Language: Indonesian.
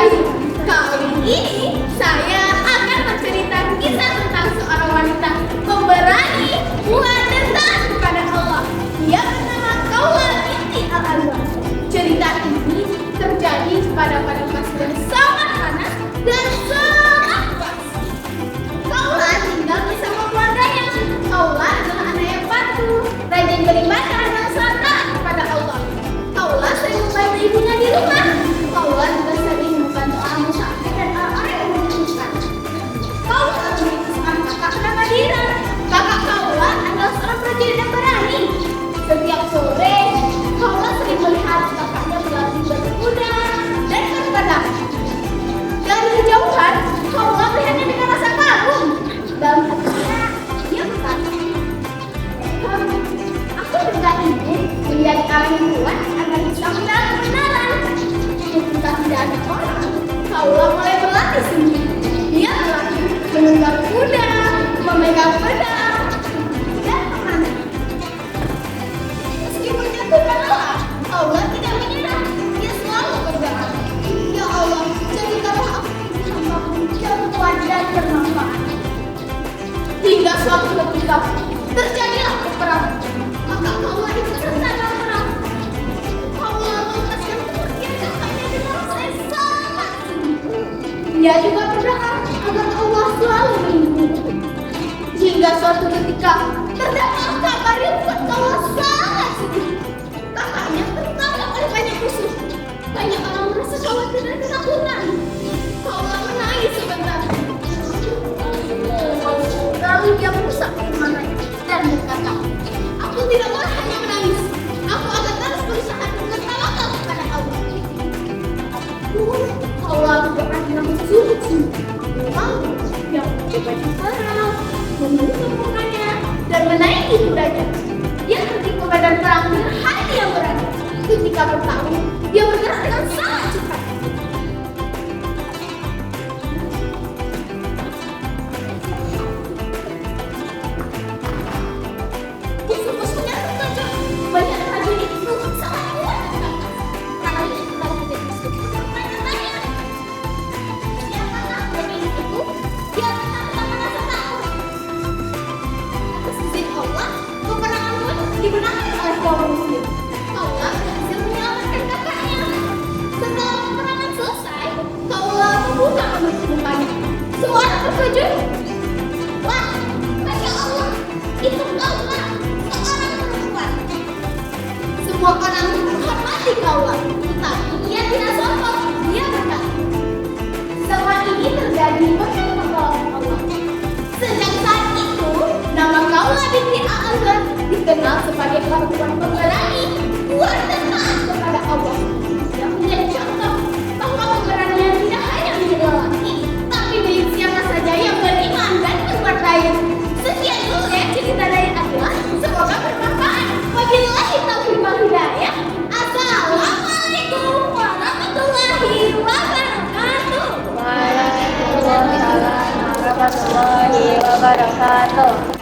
Baik, kali ini saya akan menceritakan kisah tentang seorang wanita pemberani buat dan taat kepada Allah. Dia bernama Khawla binti Al-Azhar. Cerita ini terjadi pada masa yang sangat panas dan sangat luas. Khawla tinggal bersama keluarganya. Khawla adalah anak yang patuh, rajin beribadah dan selalu taat kepada Allah. Khawla sering membantu ibunya di rumah. Khawla juga sering membantu orang musafir dan orang-orang yang membutuhkan. Khawla memiliki seorang kakak bernama Dira. Kakak Khawla adalah seorang prajurit yang berani. Setiap sore, Khawla sering melihat kakaknya berlatih berkuda dan berpedang. Dari kejauhan, Khawla melihatnya dengan rasa kagum. Dalam hatinya, dia berkata, aku juga ingin menjadi orang yang kuat agar bisa mendapat kebenaran. Ketika tidak ada orang, Khawla mulai berlatih sendiri. Dia berlatih menunggang kuda, memegang pedang, dan memanah. Meskipun jatuh dan lelah, Khawla tidak menyerah. Dia selalu berdoa, ya Allah, jadikanlah aku hamba-Mu yang kuat dan bermanfaat. Hingga suatu ketika terjadilah peperangan. Maka Khawla ikut serta dalam perang. Khawla melepaskan kepergian kakaknya dengan rasa yang sangat sedih. Dia juga berdoa agar Allah selalu melindungi. Hingga suatu ketika terdapat kabar yang membuat Khawla sangat sedih. Kakaknya tertangkap oleh banyak musuh. Banyak orang merasa khawatir dan ketakutan. Khawla menangis sebentar. Lalu dia merusak semangatnya dan berkata, aku tidak boleh hanya menangis. Aku akan terus berusaha untuk tawakal kepada Allah. Khawla berdoa dengan sungguh-sungguh. Lalu dia mencoba perang, menutup mukanya, dan menaiki kudanya. Dia pergi ke medan perang dengan hati yang berani. Ketika bertarung, dia bergerak dengan sangat cepat. Musuh-musuhnya terkejut. Banyak prajurit itu sangat kuat dan cerdas. Karena itu kalau tidak bisa bertanya-tanya, siapakah prajurit itu? Dia benar-benar merasa takut. Atas izin Allah, peperangan pun dimenangkan oleh kaum muslim. Khawla berhasil menyelamatkan kakaknya. Setelah peperangan selesai, Khawla membuka mukanya. Semua orang terkejut. Wah, Masya Allah, itu Khawla, seorang perempuan. Semua orang menghormati Khawla, tetapi dia tidak sombong. Dia berkata, semua ini terjadi berkat pertolongan Allah. Sejak saat itu, nama Khawla binti Al-Azhar dikenal sebagai perempuan pemberani, kuat dan taat kepada Allah. Yang menjadi contoh bahwa keberanian tidak hanya milik lelaki, tapi milik siapa saja yang beriman dan berbuat baik. Sekian dulu ya cerita dari Adila. Semoga bermanfaat. Wabillahi taufiq wal hidayah. Assalamualaikum warahmatullahi wabarakatuh. Waalaikumsalam warahmatullahi wabarakatuh.